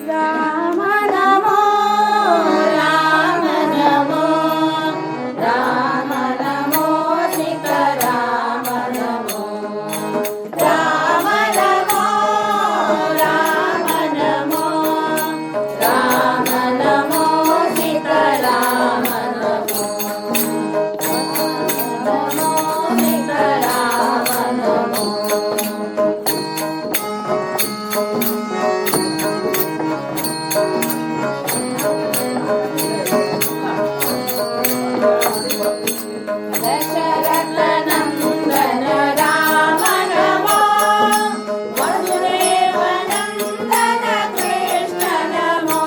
ರಾಮ ನಮೋ ರಾಮ ನಮೋ ರಾಮ ನಮೋ ಸೀತಾರಾಮ ನಮೋ ರಾಮ ನಮೋ ರಾಮ ನಮೋ ರಾಮ ನಮೋ ಸೀತಾರಾಮ ನಮೋ ನಮೋ ಸೀತಾರಾಮ ನಮೋ दशरथनन्दन राम नमो वसुदेवनन्दन कृष्ण नमो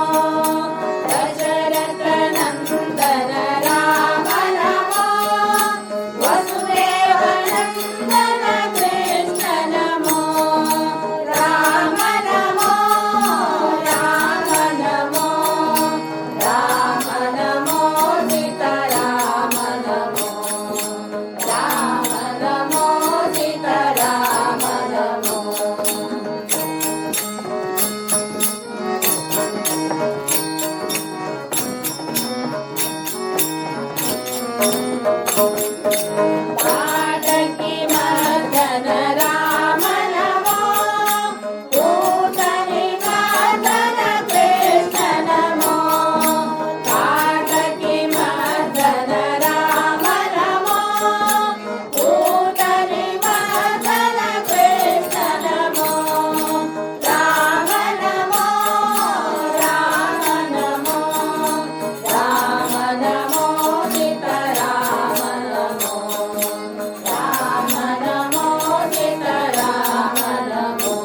दशरथनन्दन राम नमो वसुदेवनन्दन कृष्ण नमो राम नमो राम नमो राम नमो सीताराम नमो राम नमो सीताराम नमो पाटकी मर्दन राम नमो पूतनिवादन कृष्ण नमो पाटकी मर्दन राम नमो पूतनिवादन कृष्ण नमो राम नमो राम नमो राम नमो सीताराम नमो राम नमो सीताराम नमो